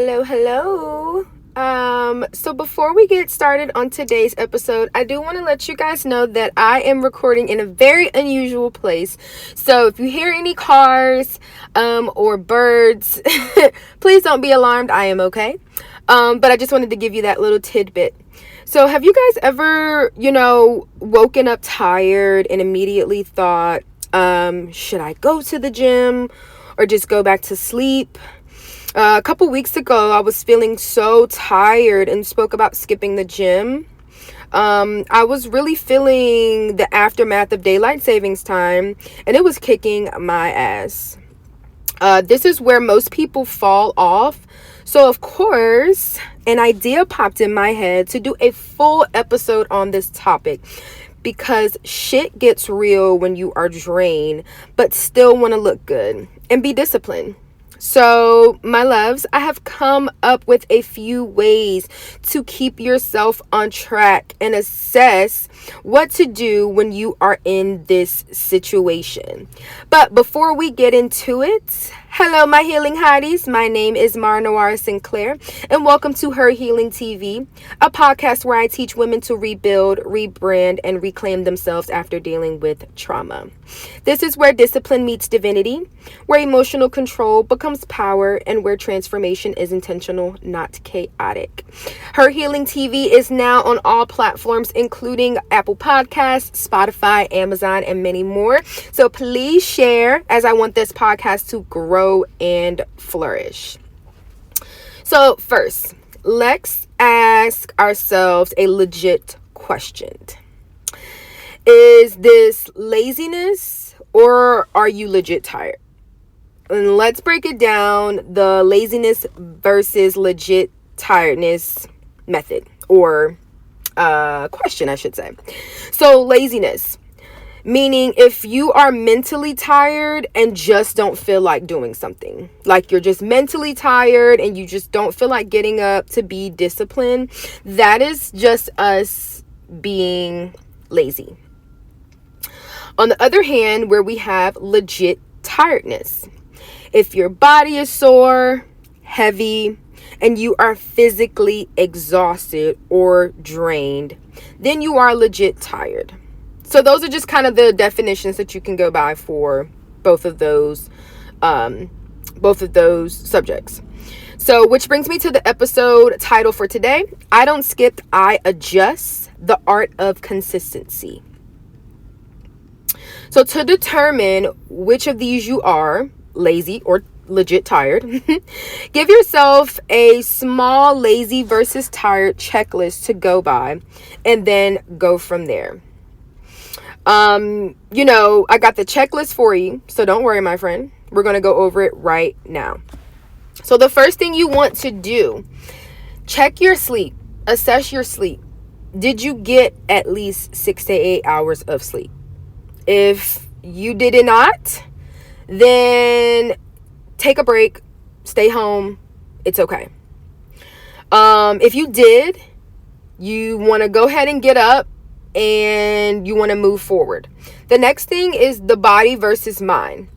Hello, hello. So before we get started on today's episode, I do want to let you guys know that I am recording in a very unusual place. So if you hear any cars, or birds, please don't be alarmed. I am okay. But I just wanted to give you that little tidbit. So have you guys ever, woken up tired and immediately thought, should I go to the gym or just go back to sleep? A couple weeks ago, I was feeling so tired and spoke about skipping the gym. I was really feeling the aftermath of daylight savings time, and it was kicking my ass. This is where most people fall off. So, of course, an idea popped in my head to do a full episode on this topic because shit gets real when you are drained, but still want to look good and be disciplined. So, my loves, I have come up with a few ways to keep yourself on track and assess what to do when you are in this situation. But before we get into it, hello, my healing hotties. My name is Mara Noir Sinclair, and welcome to Her Healing TV, a podcast where I teach women to rebuild, rebrand, and reclaim themselves after dealing with trauma. This is where discipline meets divinity, where emotional control becomes power, and where transformation is intentional, not chaotic. Her Healing TV is now on all platforms, including Apple Podcasts, Spotify, Amazon, and many more. So please share, as I want this podcast to grow and flourish. So first, let's ask ourselves a legit question. Is this laziness or are you legit tired? And let's break it down, the laziness versus legit tiredness method or question, I should say. So laziness, meaning if you are mentally tired and just don't feel like doing something, like you're just mentally tired and you just don't feel like getting up to be disciplined, that is just us being lazy. On the other hand, where we have legit tiredness, if your body is sore, heavy, and you are physically exhausted or drained, then you are legit tired. So those are just kind of the definitions that you can go by for both of those subjects. So, which brings me to the episode title for today. I don't skip, I adjust: the art of consistency. So to determine which of these you are, lazy or legit tired, give yourself a small lazy versus tired checklist to go by and then go from there. I got the checklist for you, so don't worry, my friend. We're going to go over it right now. So the first thing you want to do, check your sleep, assess your sleep. Did you get at least 6 to 8 hours of sleep? If you did not, then take a break, stay home. It's okay. If you did, you want to go ahead and get up and you want to move forward. The next thing is the body versus mind.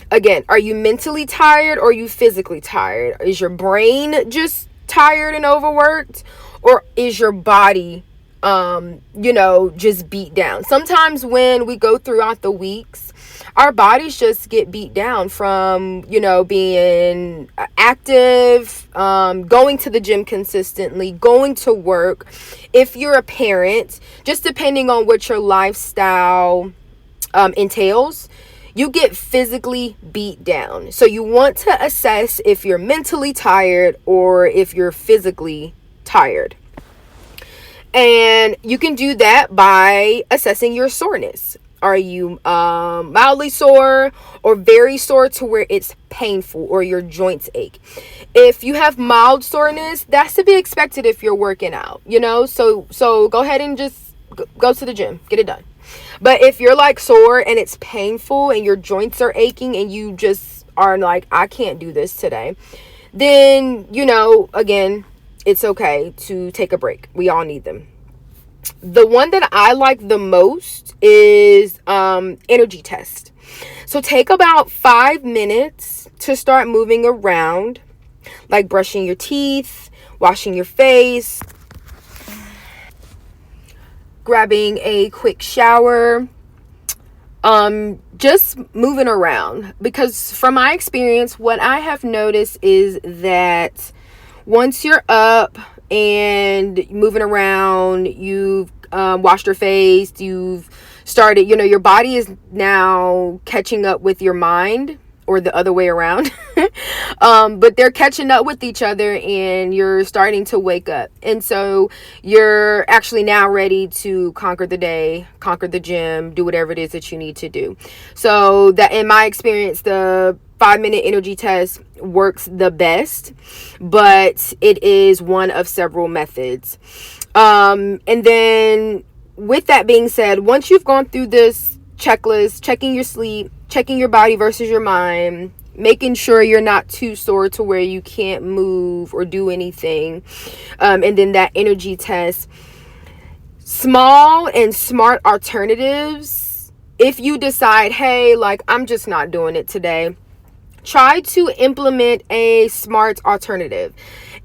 Again, are you mentally tired or are you physically tired? Is your brain just tired and overworked, or is your body just beat down? Sometimes when we go throughout the weeks, our bodies just get beat down from, being active, going to the gym consistently, going to work. If you're a parent, just depending on what your lifestyle entails, you get physically beat down. So you want to assess if you're mentally tired or if you're physically tired. And you can do that by assessing your soreness. Are you mildly sore or very sore to where it's painful or your joints ache? If you have mild soreness, that's to be expected if you're working out, So go ahead and just go to the gym, get it done. But if you're like sore and it's painful and your joints are aching and you just are like, I can't do this today, then, again, it's okay to take a break. We all need them. The one that I like the most is energy test. So take about 5 minutes to start moving around. like brushing your teeth, washing your face, grabbing a quick shower, just moving around. Because from my experience, what I have noticed is that once you're up and moving around, you've washed your face, you've started, your body is now catching up with your mind, or the other way around. But they're catching up with each other, and you're starting to wake up. And so you're actually now ready to conquer the day, conquer the gym, do whatever it is that you need to do. So that, in my experience, the 5-minute energy test works the best, but it is one of several methods. And then with that being said, once you've gone through this checklist, checking your sleep, checking your body versus your mind, making sure you're not too sore to where you can't move or do anything, and then that energy test, small and smart alternatives. If you decide, hey, like, I'm just not doing it today, try to implement a smart alternative.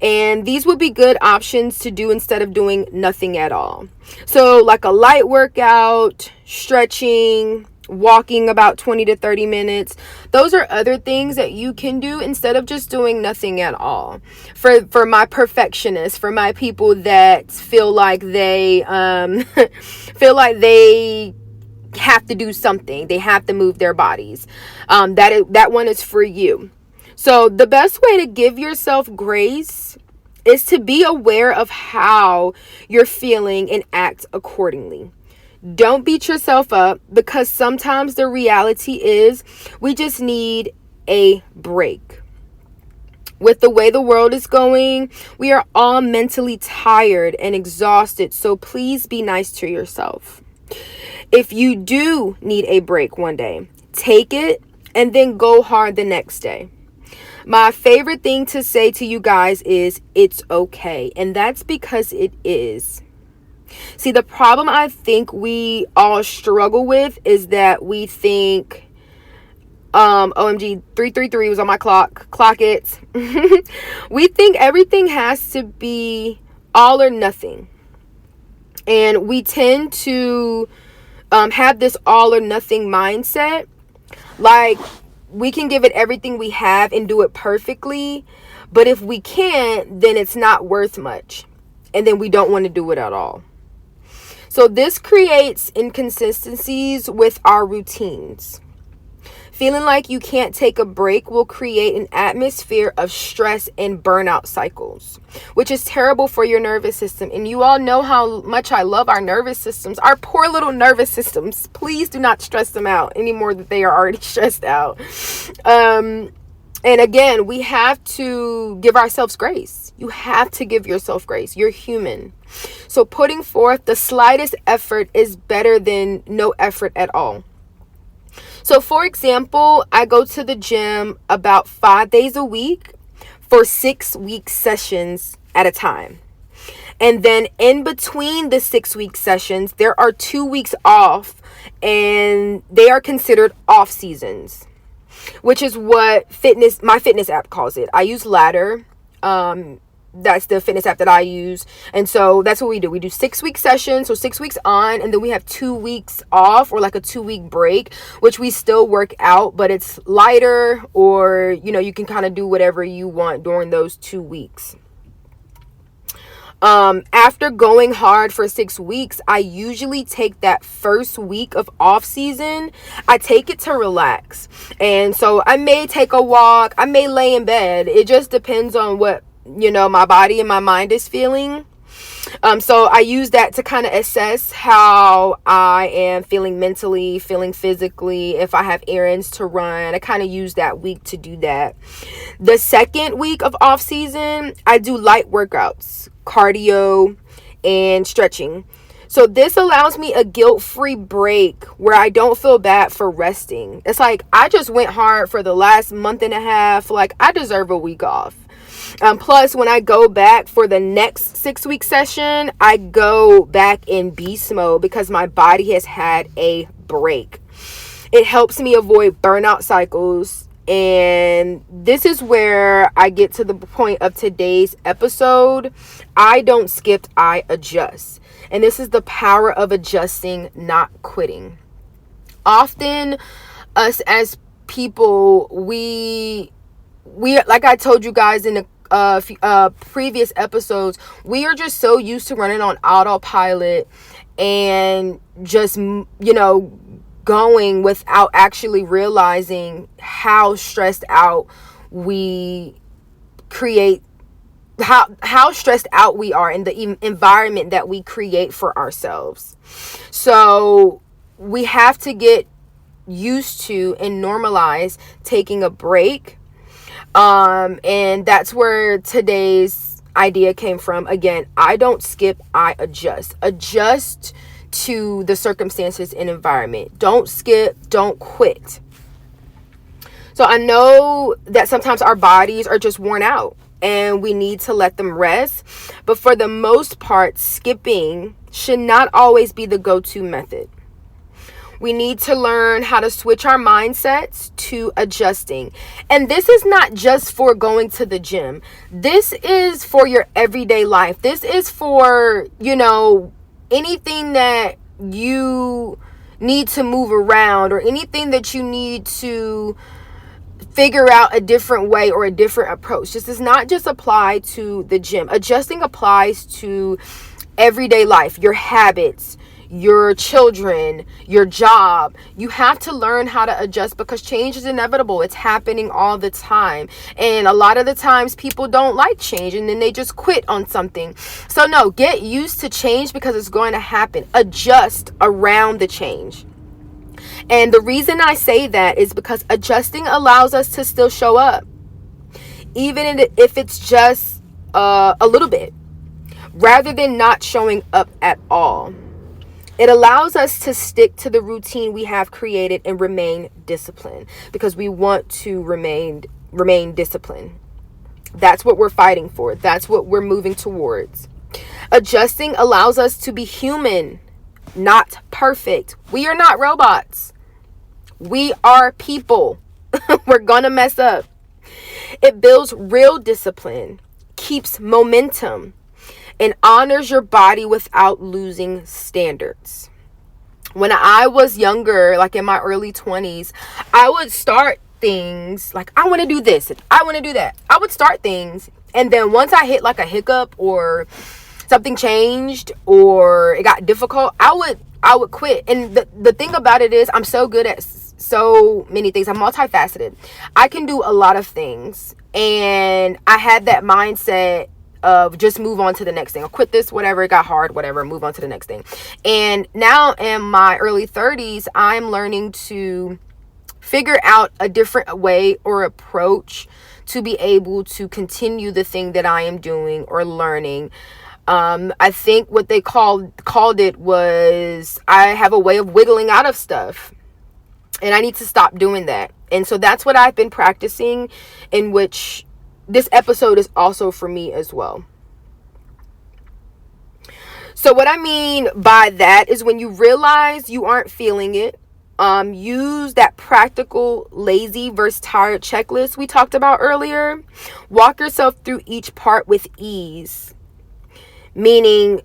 And these would be good options to do instead of doing nothing at all. So like a light workout, stretching, walking about 20 to 30 minutes. Those are other things that you can do instead of just doing nothing at all. For my perfectionists, for my people that feel like they have to do something, they have to move their bodies, that one is for you. So the best way to give yourself grace is to be aware of how you're feeling and act accordingly. Don't beat yourself up, because sometimes the reality is we just need a break. With the way the world is going, we are all mentally tired and exhausted, so please be nice to yourself. If you do need a break one day, take it and then go hard the next day. My favorite thing to say to you guys is, it's okay. And that's because it is. See, the problem I think we all struggle with is that we think, OMG, 333 was on my clock it. We think everything has to be all or nothing. And we tend to have this all or nothing mindset. Like, we can give it everything we have and do it perfectly, but if we can't, then it's not worth much, and then we don't want to do it at all. So this creates inconsistencies with our routines. Feeling like you can't take a break will create an atmosphere of stress and burnout cycles, which is terrible for your nervous system. And you all know how much I love our nervous systems, our poor little nervous systems. Please do not stress them out any more than they are already stressed out. And again, we have to give ourselves grace. You have to give yourself grace. You're human. So putting forth the slightest effort is better than no effort at all. So for example, I go to the gym about 5 days a week for 6-week sessions at a time. And then in between the 6-week sessions, there are 2 weeks off, and they are considered off seasons, which is what my fitness app calls it. I use Ladder. That's the fitness app that I use. And so that's what we do. We do 6-week sessions. So 6 weeks on, and then we have 2 weeks off, or like a 2-week break, which we still work out, but it's lighter, or, you can kind of do whatever you want during those 2 weeks. After going hard for 6 weeks, I usually take that first week of off season. I take it to relax. And so I may take a walk. I may lay in bed. It just depends on what, my body and my mind is feeling. So I use that to kind of assess how I am feeling mentally, feeling physically. If I have errands to run, I kind of use that week to do that. The second week of off season, I do light workouts, cardio, and stretching. So this allows me a guilt-free break where I don't feel bad for resting. It's like, I just went hard for the last month and a half. Like, I deserve a week off. Plus, when I go back for the next 6-week session, I go back in beast mode because my body has had a break. It helps me avoid burnout cycles And this is where I get to the point of today's episode. I don't skip, I adjust. And this is the power of adjusting, not quitting. Often, us as people, we like I told you guys in the previous episodes, we are just so used to running on autopilot and just, going without actually realizing how stressed out we create, how stressed out we are in the environment that we create for ourselves. So we have to get used to and normalize taking a break. And that's where today's idea came from. Again, I don't skip, I adjust. Adjust to the circumstances and environment. Don't skip, don't quit. So I know that sometimes our bodies are just worn out and we need to let them rest. But for the most part, skipping should not always be the go-to method. We need to learn how to switch our mindsets to adjusting. And this is not just for going to the gym. This is for your everyday life. This is for, anything that you need to move around, or anything that you need to figure out a different way or a different approach. This does not just apply to the gym. Adjusting applies to everyday life, your habits, your children, your job. You have to learn how to adjust because change is inevitable. It's happening all the time. And a lot of the times people don't like change and then they just quit on something. So no, get used to change because it's going to happen. Adjust around the change. And the reason I say that is because adjusting allows us to still show up, even if it's just a little bit, rather than not showing up at all. It allows us to stick to the routine we have created and remain disciplined because we want to remain disciplined. That's what we're fighting for. That's what we're moving towards. Adjusting allows us to be human, not perfect. We are not robots. We are people. We're gonna mess up. It builds real discipline, keeps momentum, and honors your body without losing standards. When I was younger, like in my early 20s, I would start things like, I want to do this, I want to do that. I would start things, and then once I hit like a hiccup or something changed or it got difficult, I would quit. And the thing about it is, I'm so good at so many things. I'm multifaceted. I can do a lot of things, and I had that mindset of just move on to the next thing. I'll quit this, whatever, it got hard, whatever, move on to the next thing. And now in my early 30s, I'm learning to figure out a different way or approach to be able to continue the thing that I am doing or learning. I think what they called it was, I have a way of wiggling out of stuff, and I need to stop doing that. And so that's what I've been practicing, in which this episode is also for me as well. So what I mean by that is, when you realize you aren't feeling it, use that practical lazy versus tired checklist we talked about earlier. Walk yourself through each part with ease, meaning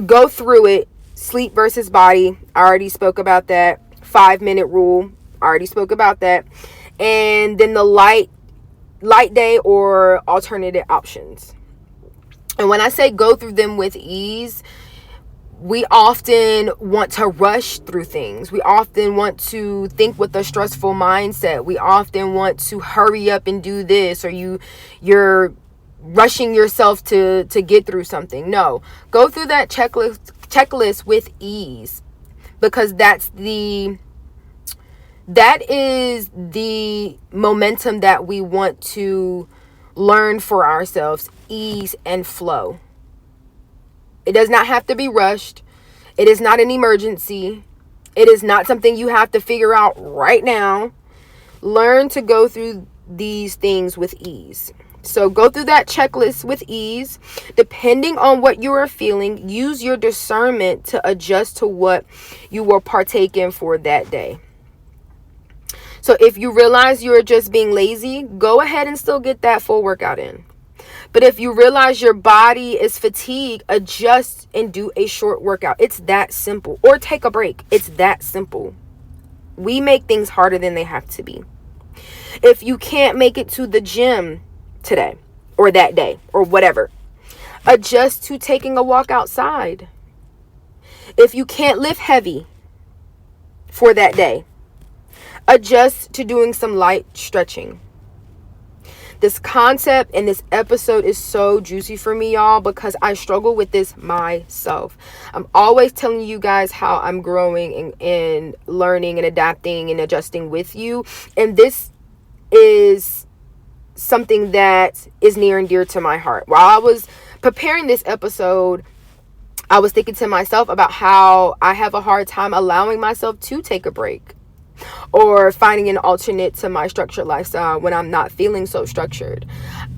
go through it. Sleep versus body, I already spoke about that. 5-minute rule, I already spoke about that. And then the light day or alternative options. And when I say go through them with ease, we often want to rush through things. We often want to think with a stressful mindset. We often want to hurry up and do this, or you're rushing yourself to get through something. No, go through that checklist with ease, because that is the momentum that we want to learn for ourselves. Ease and flow. It does not have to be rushed. It is not an emergency. It is not something you have to figure out right now. Learn to go through these things with ease. So go through that checklist with ease. Depending on what you are feeling, use your discernment to adjust to what you will partake in for that day. So if you realize you're just being lazy, go ahead and still get that full workout in. But if you realize your body is fatigued, adjust and do a short workout. It's that simple. Or take a break. It's that simple. We make things harder than they have to be. If you can't make it to the gym today or that day or whatever, adjust to taking a walk outside. If you can't lift heavy for that day, adjust to doing some light stretching. This concept and this episode is so juicy for me, y'all, because I struggle with this myself. I'm always telling you guys how I'm growing and learning and adapting and adjusting with you. And this is something that is near and dear to my heart. While I was preparing this episode, I was thinking to myself about how I have a hard time allowing myself to take a break or finding an alternate to my structured lifestyle when I'm not feeling so structured.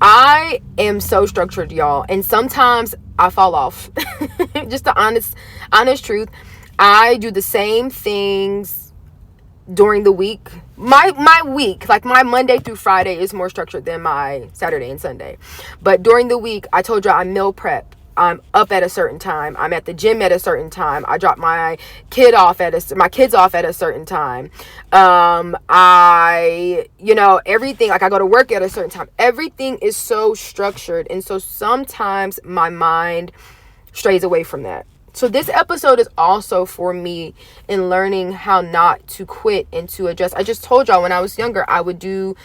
I am so structured, y'all, and sometimes I fall off. Just the honest truth. I do the same things during the week. My week, like my Monday through Friday, is more structured than my Saturday and Sunday. But during the week, I told you I meal prep. I'm up at a certain time. I'm at the gym at a certain time. I drop my kids off at a certain time. Everything, like I go to work at a certain time. Everything is so structured. And so sometimes my mind strays away from that. So this episode is also for me in learning how not to quit and to adjust. I just told y'all when I was younger, I would do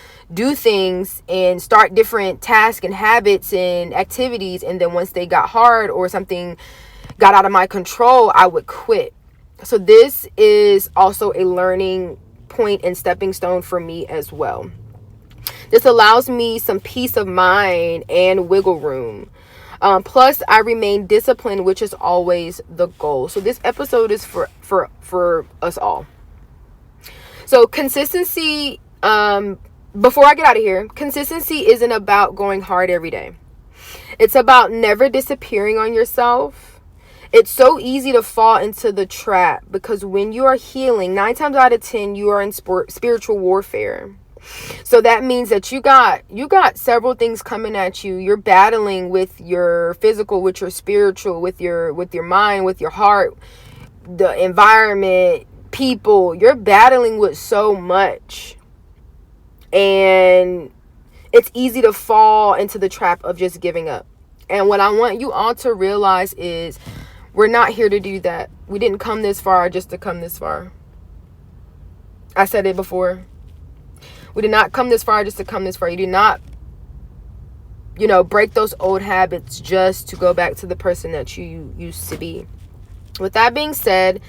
things and start different tasks and habits and activities. And then once they got hard or something got out of my control, I would quit. So this is also a learning point and stepping stone for me as well. This allows me some peace of mind and wiggle room. Plus, I remain disciplined, which is always the goal. So this episode is for us all. So consistency, before I get out of here, consistency isn't about going hard every day. It's about never disappearing on yourself. It's so easy to fall into the trap because when you are healing, 9 times out of 10, you are in spiritual warfare. So that means that you got several things coming at you. You're battling with your physical, with your spiritual, with your mind, with your heart, the environment, people. You're battling with so much. And it's easy to fall into the trap of just giving up. And what I want you all to realize is we're not here to do that. We didn't come this far just to come this far. I said it before. We did not come this far just to come this far. You did not, break those old habits just to go back to the person that you used to be. With that being said,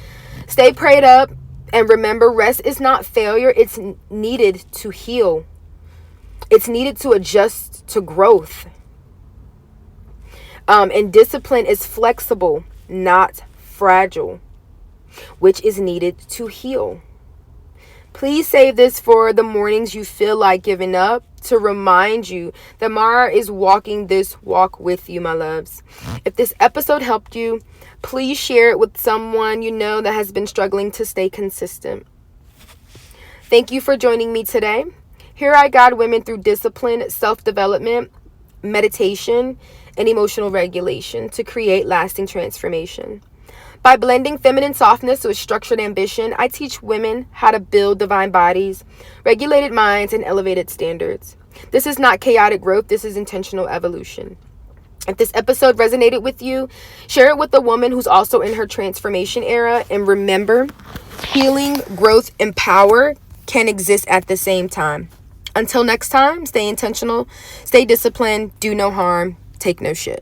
stay prayed up and remember, rest is not failure. It's needed to heal. It's needed to adjust to growth. And discipline is flexible, not fragile, which is needed to heal. Please save this for the mornings you feel like giving up, to remind you that Mara is walking this walk with you, my loves. If this episode helped you, please share it with someone you know that has been struggling to stay consistent. Thank you for joining me today. Here I guide women through discipline, self-development, meditation, and emotional regulation to create lasting transformation. By blending feminine softness with structured ambition, I teach women how to build divine bodies, regulated minds, and elevated standards. This is not chaotic growth. This is intentional evolution. If this episode resonated with you, share it with a woman who's also in her transformation era. And remember, healing, growth, and power can exist at the same time. Until next time, stay intentional, stay disciplined, do no harm, take no shit.